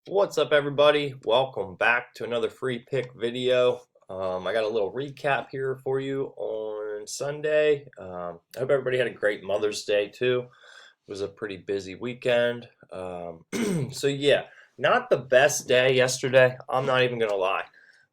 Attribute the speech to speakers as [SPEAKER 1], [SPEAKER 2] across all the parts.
[SPEAKER 1] What's up, everybody? Welcome back to another free pick video. I got a little recap here for you on Sunday. I hope everybody had a great Mother's Day too. It was a pretty busy weekend. So yeah, not the best day yesterday. I'm not even gonna lie.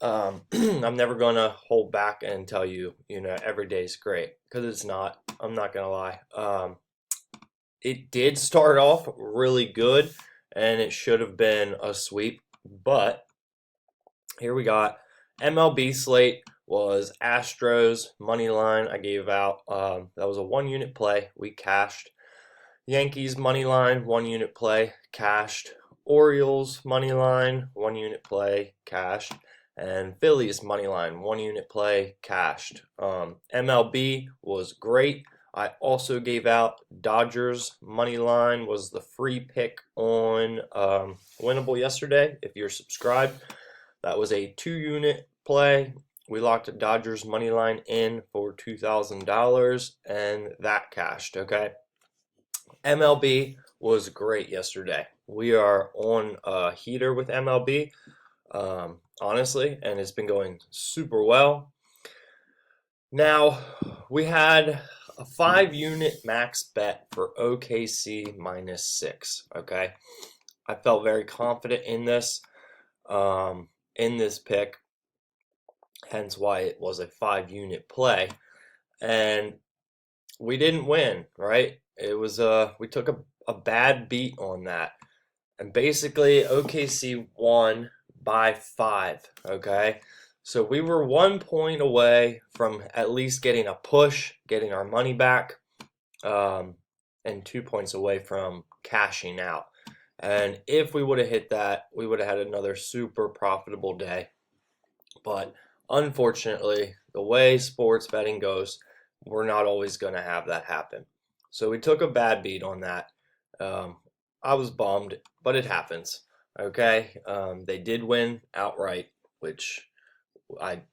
[SPEAKER 1] I'm never gonna hold back and tell you, every day's great because it's not. I'm not gonna lie. It did start off really good, and it should have been a sweep, but here we got MLB slate was Astros money line. I gave out that was a 1 unit play. We cashed. Yankees money line 1 unit play cashed. Orioles money line 1 unit play cashed. And Phillies money line 1 unit play cashed. MLB was great. I also gave out Dodgers money line was the free pick on Winnable yesterday. If you're subscribed, that was a 2 unit play. We locked a Dodgers money line in for $2,000 and that cashed. Okay, MLB was great yesterday. We are on a heater with MLB, honestly, and it's been going super well. Now, we had a 5 unit max bet for OKC -6. Okay, I felt very confident in this pick, hence why it was a 5 unit play, and we didn't win. Right? It was we took a bad beat on that, and basically OKC won by 5. Okay. So we were 1 point away from at least getting a push, getting our money back, and 2 points away from cashing out. And if we would have hit that, we would have had another super profitable day. But unfortunately, the way sports betting goes, we're not always going to have that happen. So we took a bad beat on that. I was bummed, but it happens. Okay, they did win outright, which I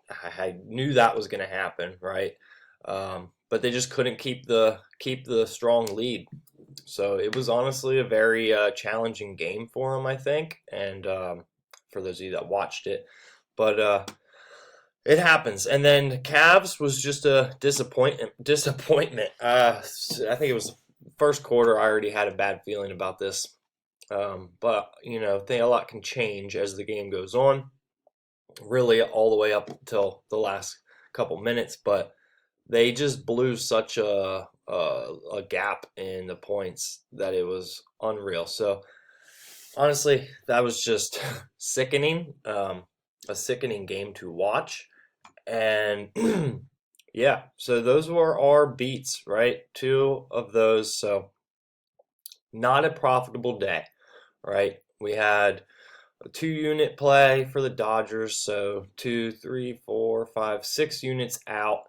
[SPEAKER 1] knew that was going to happen, right? But they just couldn't keep the strong lead. So it was honestly a very challenging game for them, I think, and for those of you that watched it. But it happens. And then Cavs was just a disappointment. I think it was first quarter. I already had a bad feeling about this, but think a lot can change as the game goes on. Really, all the way up until the last couple minutes, but they just blew such a gap in the points that it was unreal. So honestly, that was just sickening, a sickening game to watch. And yeah, so those were our beats, right? Two of those. So not a profitable day, right? We had a 2 unit play for the Dodgers, so 2, 3, 4, 5, 6 units out,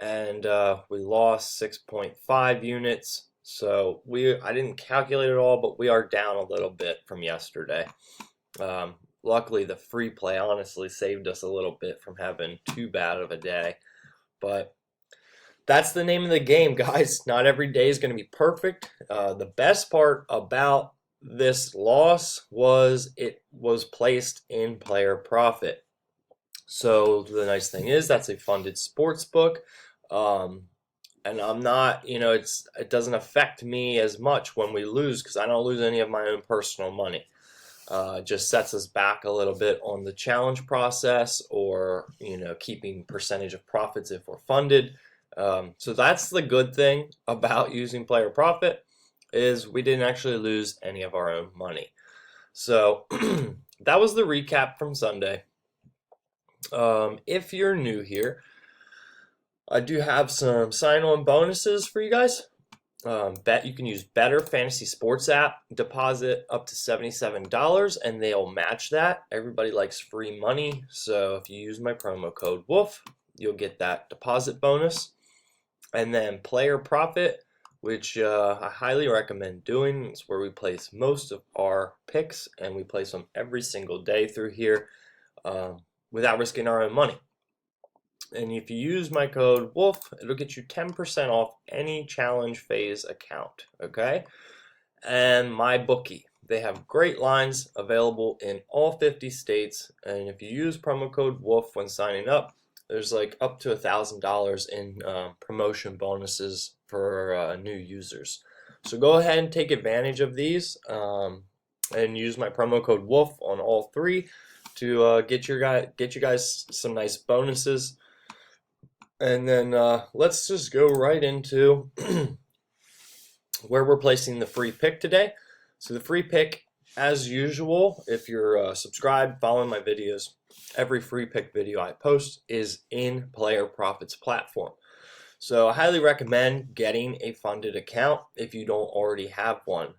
[SPEAKER 1] and we lost 6.5 units. So I didn't calculate it all, but we are down a little bit from yesterday. Luckily, the free play honestly saved us a little bit from having too bad of a day. But that's the name of the game, guys. Not every day is going to be perfect. The best part about this loss was it was placed in player profit. So the nice thing is that's a funded sports book. And I'm not, it doesn't affect me as much when we lose because I don't lose any of my own personal money. It just sets us back a little bit on the challenge process, or keeping percentage of profits if we're funded. So that's the good thing about using player profit, is we didn't actually lose any of our own money. So that was the recap from Sunday. If you're new here, I do have some sign-on bonuses for you guys. You can use Better Fantasy Sports app, deposit up to $77, and they'll match that. Everybody likes free money, so if you use my promo code WOOF, you'll get that deposit bonus. And then Player Profit, which I highly recommend doing. It's where we place most of our picks, and we place them every single day through here without risking our own money. And if you use my code WOOF, it'll get you 10% off any challenge phase account, okay? And my bookie, They have great lines available in all 50 states, and if you use promo code WOLF when signing up, there's like up to $1,000 in promotion bonuses for new users. So go ahead and take advantage of these and use my promo code WOLF on all three to get you guys some nice bonuses. And then let's just go right into where we're placing the free pick today. So the free pick, as usual, if you're subscribed, following my videos, every free pick video I post is in Player Profits platform. So I highly recommend getting a funded account if you don't already have one.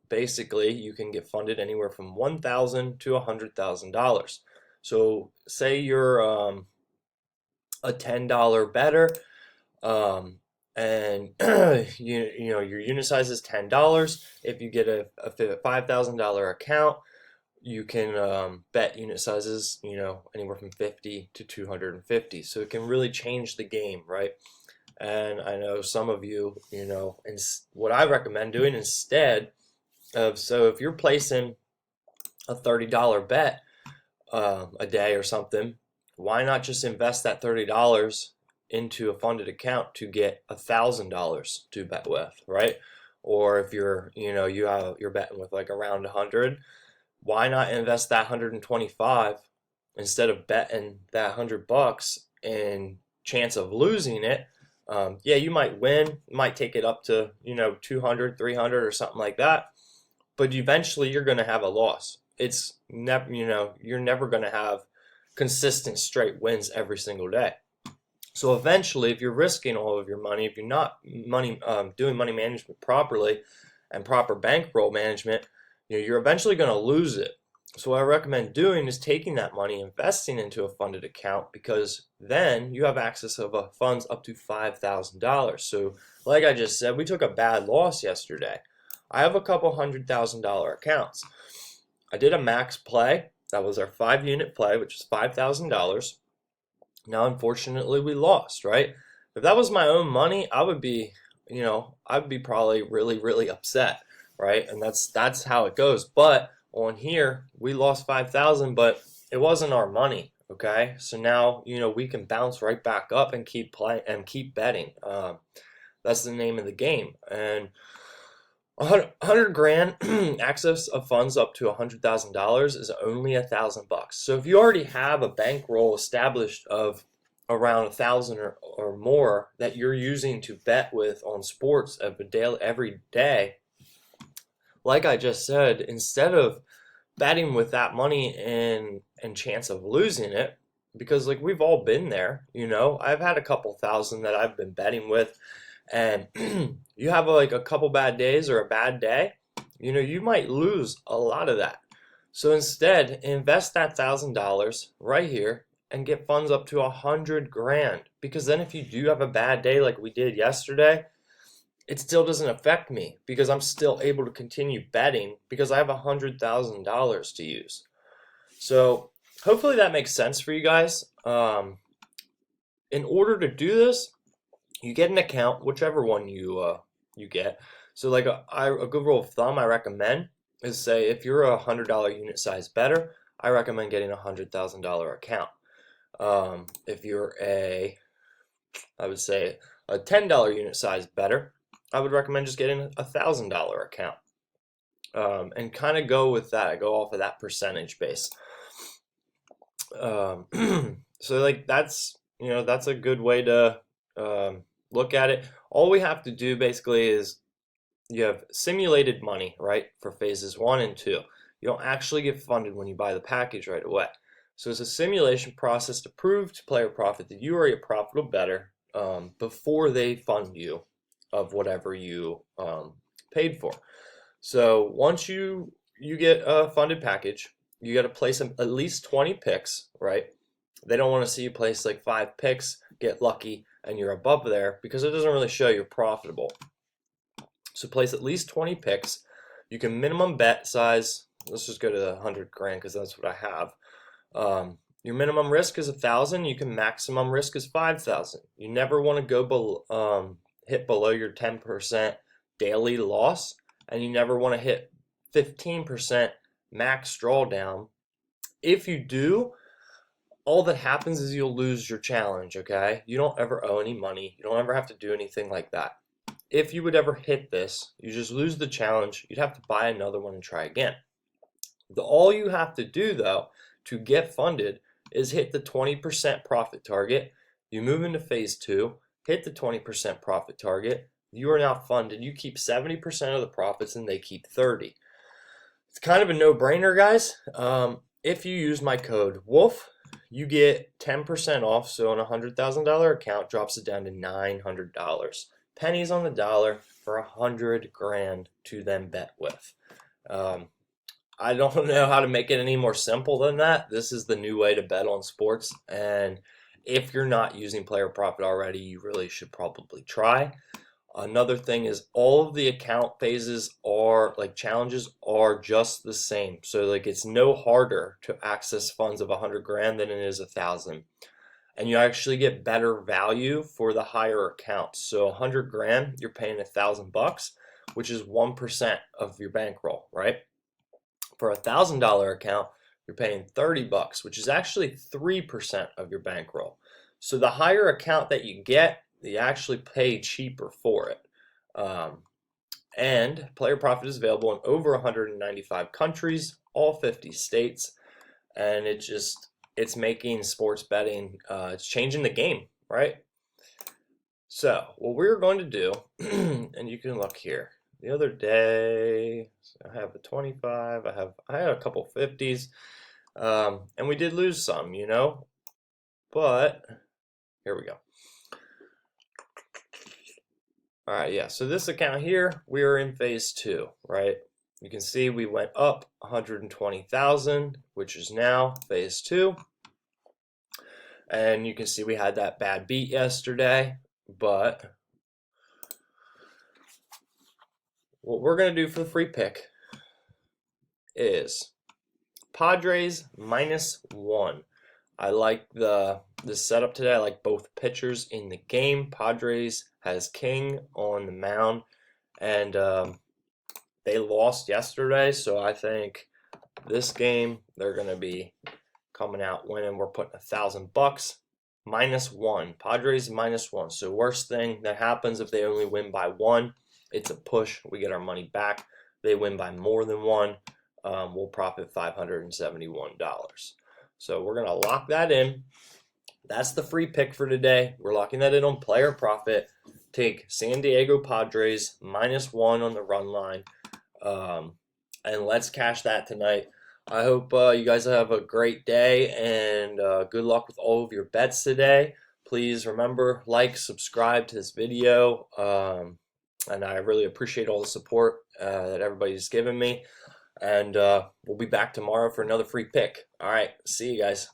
[SPEAKER 1] Basically, you can get funded anywhere from $1,000 to $100,000. So say you're a $10 better, and you know your unit size is $10. If you get a $5,000 account, you can bet unit sizes, anywhere from 50 to 250. So it can really change the game, right? And I know some of you, and what I recommend doing instead of, so if you're placing a $30 bet a day or something, why not just invest that $30 into a funded account to get $1,000 to bet with, right? Or if you're, you're betting with like around 100, why not invest that 125 instead of betting that $100 and chance of losing it? Yeah, you might win, you might take it up to 200, 300 or something like that, but eventually you're going to have a loss. It's never, you're never going to have consistent straight wins every single day. So eventually, if you're risking all of your money, if you're not doing money management properly and proper bankroll management, you're eventually going to lose it. So what I recommend doing is taking that money, investing into a funded account, because then you have access of funds up to $5,000. So like I just said, we took a bad loss yesterday. I have a couple $100,000 accounts. I did a max play. That was our 5-unit play, which is $5,000. Now, unfortunately, we lost, right? If that was my own money, I would be, I'd be probably really, really upset, right? And that's how it goes. But on here, we lost 5,000, but it wasn't our money, okay? So now, we can bounce right back up and keep playing and keep betting. That's the name of the game. And 100 grand access of funds up to $100,000 is only $1,000. So if you already have a bankroll established of around 1,000 or more that you're using to bet with on sports every day, like I just said, instead of betting with that money and chance of losing it, because like we've all been there, I've had a couple thousand that I've been betting with, and you have like a couple bad days or a bad day, you might lose a lot of that. So instead, invest that $1,000 right here and get funds up to 100 grand. Because then if you do have a bad day like we did yesterday, it still doesn't affect me because I'm still able to continue betting because I have $100,000 to use. So hopefully that makes sense for you guys. In order to do this, you get an account, whichever one you get. So like a good rule of thumb I recommend is, say if you're a $100 unit size better, I recommend getting a $100,000 account. If you're I would say a $10 unit size better, I would recommend just getting a $1,000 account. And kind of go with that. I go off of that percentage base. So like that's a good way to look at it. All we have to do basically is you have simulated money, right, for phases 1 and 2. You don't actually get funded when you buy the package right away. So it's a simulation process to prove to Player Profit that you are a profitable bettor before they fund you of whatever you paid for. So once you get a funded package, you got to place at least 20 picks, right? They don't want to see you place like 5 picks, get lucky, and you're above there, because it doesn't really show you're profitable. So place at least 20 picks. You can minimum bet size. Let's just go to the 100 grand because that's what I have. Your minimum risk is 1,000. You can maximum risk is 5,000. You never want to go hit below your 10% daily loss, and you never want to hit 15% max drawdown. If you do, all that happens is you'll lose your challenge, okay? You don't ever owe any money. You don't ever have to do anything like that. If you would ever hit this, you just lose the challenge. You'd have to buy another one and try again. All you have to do, though, to get funded is hit the 20% profit target. You move into phase 2, hit the 20% profit target. You are now funded. You keep 70% of the profits and they keep 30. It's kind of a no-brainer, guys. If you use my code WOLF, you get 10% off. So on a $100,000 account, drops it down to $900. Pennies on the dollar for 100 grand to then bet with. I don't know how to make it any more simple than that. This is the new way to bet on sports, and if you're not using player profit already, you really should probably try. Another thing is all of the account phases are like challenges are just the same. So like it's no harder to access funds of 100 grand than it is 1,000. And you actually get better value for the higher accounts. So 100 grand, you're paying $1,000, which is 1% of your bankroll, right? For a $1,000 account, you're paying $30, which is actually 3% of your bankroll. So the higher account that you get, you actually pay cheaper for it. And player profit is available in over 195 countries, all 50 states, and it's making sports betting, it's changing the game, right? So what we're going to do, and you can look here. The other day, I have a 25, I had a couple 50s, and we did lose some, but here we go. All right, yeah, so this account here, we are in phase 2, right? You can see we went up 120,000, which is now phase 2. And you can see we had that bad beat yesterday, but what we're going to do for the free pick is Padres -1. I like the setup today. I like both pitchers in the game. Padres has King on the mound, and they lost yesterday, so I think this game they're going to be coming out winning. We're putting $1,000, -1. Padres -1. So worst thing that happens if they only win by 1, it's a push. We get our money back. They win by more than 1, we'll profit $571. So we're gonna lock that in. That's the free pick for today. We're locking that in on player profit. Take San Diego Padres -1 on the run line, and let's cash that tonight. I hope you guys have a great day, and good luck with all of your bets today. Please remember, like, subscribe to this video, and I really appreciate all the support that everybody's given me. And we'll be back tomorrow for another free pick. All right, see you guys.